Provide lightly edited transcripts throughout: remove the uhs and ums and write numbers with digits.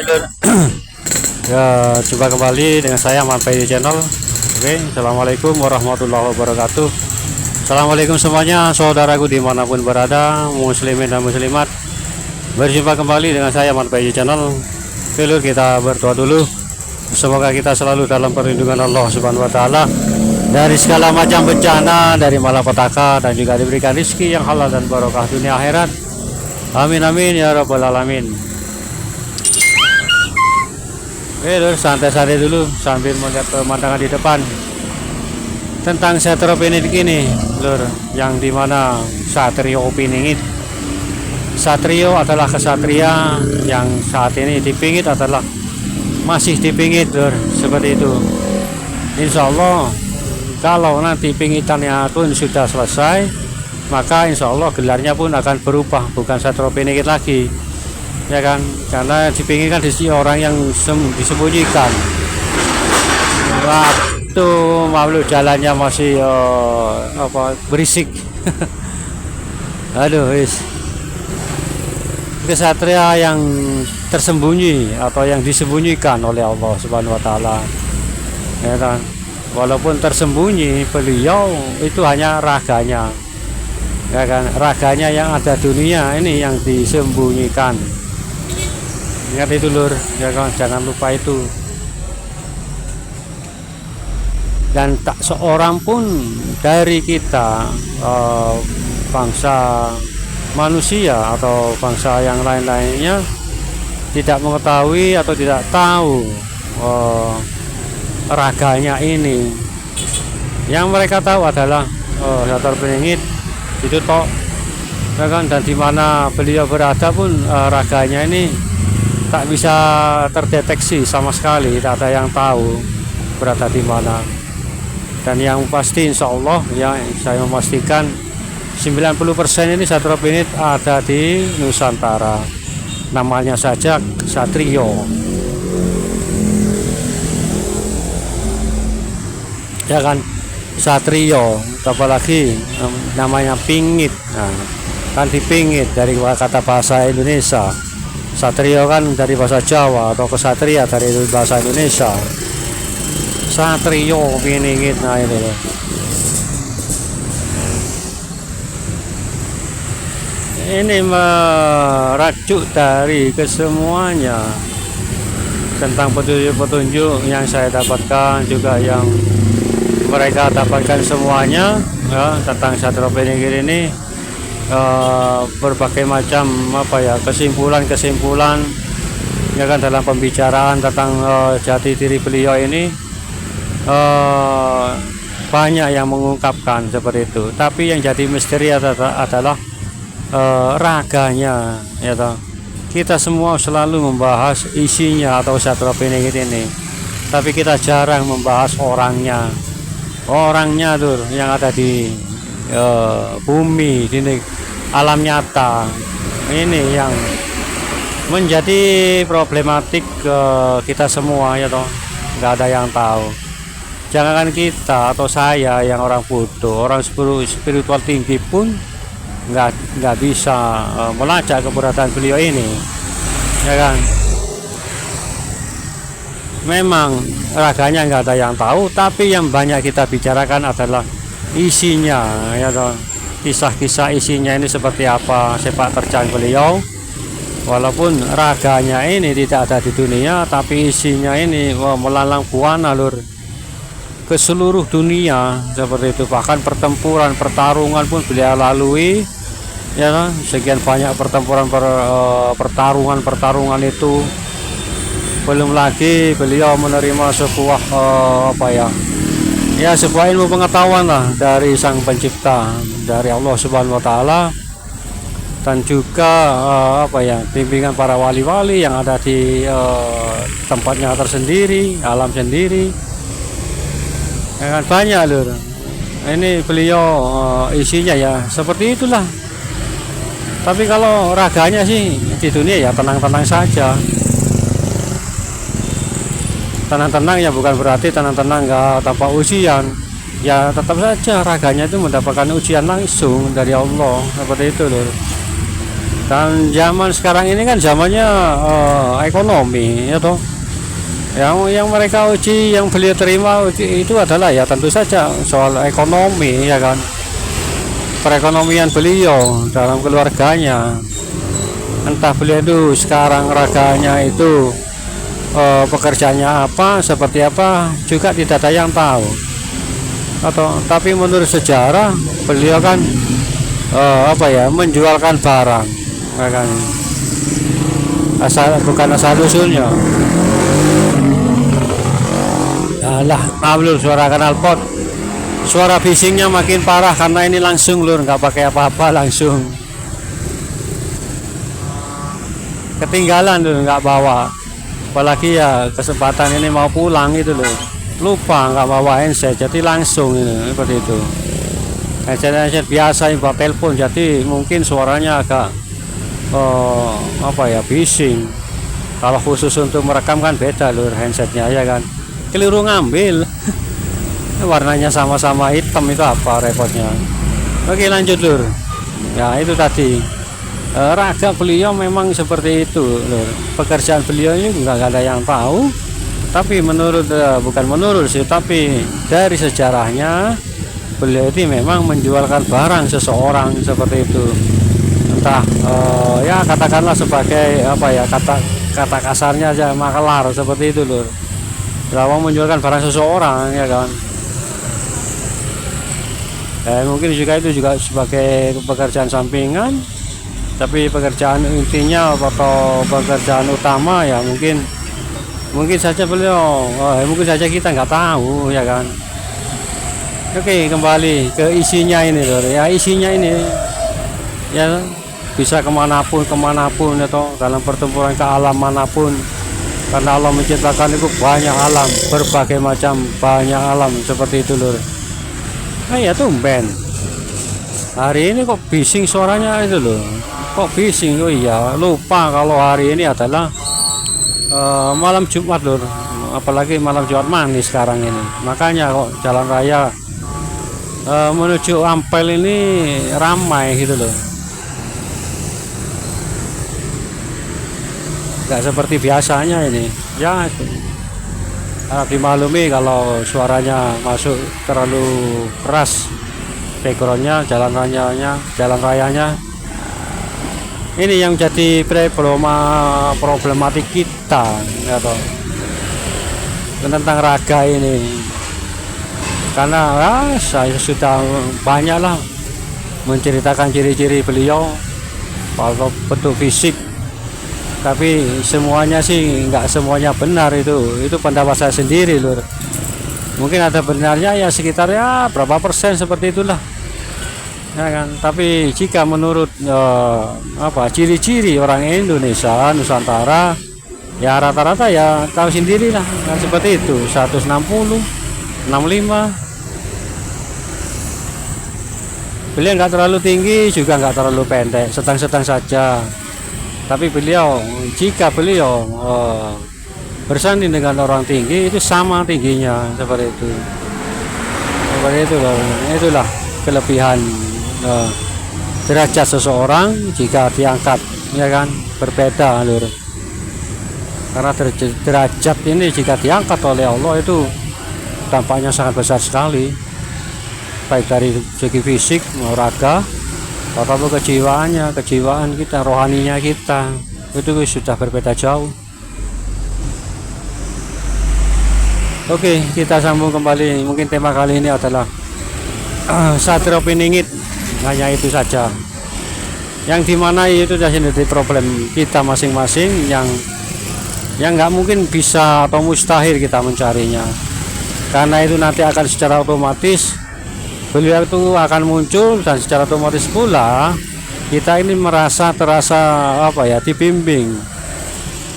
Lur. Ya, jumpa kembali dengan saya Ahmad Faidi Channel. Oke, assalamualaikum warahmatullahi wabarakatuh. Assalamualaikum semuanya, saudaraku dimanapun berada, muslimin dan muslimat. Berjumpa kembali dengan saya Ahmad Faidi Channel. Oke, Lur, kita berdoa dulu. Semoga kita selalu dalam perlindungan Allah Subhanahu wa taala dari segala macam bencana, dari malapetaka, dan juga diberikan rezeki yang halal dan barokah dunia akhirat. Amin amin ya rabbal alamin. Oke, Lur, santai-santai dulu sambil melihat pemandangan di depan tentang Satrio Piningit ini, Lur, yang dimana Satrio Piningit. Satrio adalah kesatria yang saat ini dipingit adalah masih dipingit, Lur, seperti itu. Insya Allah kalau nanti pingitannya pun sudah selesai, maka insya Allah gelarnya pun akan berubah, bukan Satrio Piningit lagi, ya kan, karena dipinggirkan di sini orang yang disembunyikan. Waktu malu jalannya masih berisik. Aduh, kesatria yang tersembunyi atau yang disembunyikan oleh Allah Subhanahu wa taala, ya kan. Walaupun tersembunyi, beliau itu hanya raganya, ya kan, raganya yang ada dunia ini yang disembunyikan. Ingat itu, Lur, ya kan, jangan lupa itu. Dan tak seorang pun dari kita bangsa manusia atau bangsa yang lain-lainnya tidak mengetahui atau tidak tahu raganya ini. Yang mereka tahu adalah Satrio Piningit itu toh, ya kan, dan di mana beliau berada pun raganya ini tak bisa terdeteksi sama sekali, tak ada yang tahu berada di mana. Dan yang pasti insya Allah, ya, saya memastikan 90% ini Satrio Piningit ada di Nusantara. Namanya saja Satrio, ya kan, Satrio, apalagi namanya Pingit. Nah, kan dipingit dari kata bahasa Indonesia. Satrio kan dari bahasa Jawa, atau kesatria dari bahasa Indonesia. Satrio Piningit, nah itu loh. Ini merajuk dari kesemuanya tentang petunjuk-petunjuk yang saya dapatkan, juga yang mereka dapatkan semuanya, ya, tentang Satrio Piningit ini. Berbagai macam kesimpulan, ya kan, dalam pembicaraan tentang jati diri beliau ini, banyak yang mengungkapkan seperti itu. Tapi yang jadi misteri adalah raganya, ya toh. Kita semua selalu membahas isinya atau Satrio Piningit ini, tapi kita jarang membahas orangnya tuh yang ada di bumi, di alam nyata ini, yang menjadi problematik kita semua, ya toh. Nggak ada yang tahu, jangankan kita atau saya yang orang bodoh, orang spiritual tinggi pun nggak bisa melacak keberadaan beliau ini, ya kan. Memang raganya nggak ada yang tahu, tapi yang banyak kita bicarakan adalah isinya, ya toh. Kisah-kisah isinya ini seperti apa, sepak terjang beliau. Walaupun raganya ini tidak ada di dunia, tapi isinya ini melalang buana, Lur, ke seluruh dunia seperti itu. Bahkan pertarungan pun beliau lalui, ya, sekian banyak pertarungan itu. Belum lagi beliau menerima sebuah sebuah ilmu pengetahuan lah dari Sang Pencipta, dari Allah Subhanahu wa taala, dan juga bimbingan para wali-wali yang ada di tempatnya tersendiri, alam sendiri. Ya kan, banyak, Lur. Ini beliau isinya ya seperti itulah. Tapi kalau raganya sih di dunia ya tenang-tenang saja. Tenang-tenang ya bukan berarti tenang-tenang nggak tanpa ujian. Ya tetap saja raganya itu mendapatkan ujian langsung dari Allah, seperti itu, Lur. Dan zaman sekarang ini kan zamannya ekonomi ya toh. Yang mereka uji, yang beliau terima uji itu adalah ya tentu saja soal ekonomi ya kan. Perekonomian beliau dalam keluarganya. Entah beliau itu sekarang raganya itu pekerjaannya apa, seperti apa juga tidak ada yang tahu. Tapi menurut sejarah beliau kan menjualkan barang ya kan. Bukan asal usulnya. Alah, maaf suara knalpot. Suara bisingnya makin parah karena ini langsung lur, nggak pakai apa-apa, langsung ketinggalan lur, nggak bawa. Apalagi ya kesempatan ini mau pulang itu loh, lupa nggak bawa handset, jadi langsung ini seperti itu. Handset biasa buat telepon, jadi mungkin suaranya agak bising. Kalau khusus untuk merekam kan beda lur handsetnya ya kan. Keliru ngambil. Warnanya sama-sama hitam, itu apa repotnya. Oke lanjut lur. Ya itu tadi raga beliau memang seperti itu lur. Pekerjaan beliau ini nggak ada yang tahu. Tapi bukan menurut sih, tapi dari sejarahnya beliau ini memang menjualkan barang seseorang seperti itu. Entah ya katakanlah sebagai kata kasarnya aja makelar seperti itu lur. Lawang menjualkan barang seseorang ya kan. Mungkin juga itu juga sebagai pekerjaan sampingan, tapi pekerjaan intinya atau pekerjaan utama ya mungkin saja beliau mungkin saja kita nggak tahu ya kan. Oke, kembali ke isinya ini lho ya. Isinya ini ya bisa kemanapun atau dalam pertempuran ke alam manapun, karena Allah menciptakan itu banyak alam, berbagai macam banyak alam seperti itu lur. Ya tumben hari ini kok bising suaranya itu loh, kok bising. Oh iya, lupa kalau hari ini adalah malam Jumat lur, apalagi malam Jumat manis sekarang ini. Makanya kok jalan raya menuju Ampel ini ramai gitu loh, nggak seperti biasanya ini ya. Harap dimaklumi kalau suaranya masuk terlalu keras, backgroundnya, jalan rayanya ini yang jadi problematik kita ya toh, tentang raga ini. Karena saya sudah banyak lah menceritakan ciri-ciri beliau kalau bentuk fisik, tapi semuanya sih nggak semuanya benar. Itu pendapat saya sendiri lur. Mungkin ada benarnya ya sekitar ya berapa persen seperti itulah ya kan. Tapi jika menurut ciri-ciri orang Indonesia Nusantara ya rata-rata ya tahu sendiri lah kan, seperti itu 160 65. Beliau nggak terlalu tinggi juga nggak terlalu pendek, sedang-sedang saja. Tapi jika beliau bersanding dengan orang tinggi itu sama tingginya seperti itu. Itulah kelebihan derajat seseorang jika diangkat ya kan, berbeda lur. Karena derajat ini jika diangkat oleh Allah itu dampaknya sangat besar sekali, baik dari segi fisik mau raga atau kejiwaan kita, rohaninya kita itu sudah berbeda jauh. Oke, kita sambung kembali. Mungkin tema kali ini adalah Satrio Piningit, hanya itu saja, yang dimana itu jadi problem kita masing-masing, yang nggak mungkin bisa atau mustahil kita mencarinya, karena itu nanti akan secara otomatis beliau itu akan muncul, dan secara otomatis pula kita ini terasa dibimbing,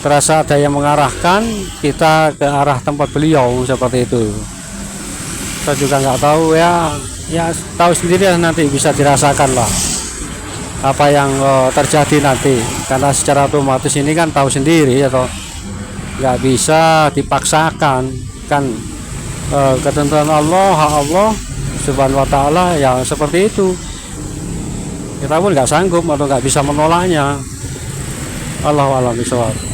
terasa ada yang mengarahkan kita ke arah tempat beliau seperti itu. Kita juga nggak tahu ya tahu sendiri nanti, bisa dirasakan lah apa yang terjadi nanti, karena secara otomatis ini kan tahu sendiri atau nggak bisa dipaksakan kan. Ketentuan Allah Subhanahu wa ta'ala yang seperti itu. kita pun nggak sanggup atau nggak bisa menolaknya. Allahu a'lam bishawab.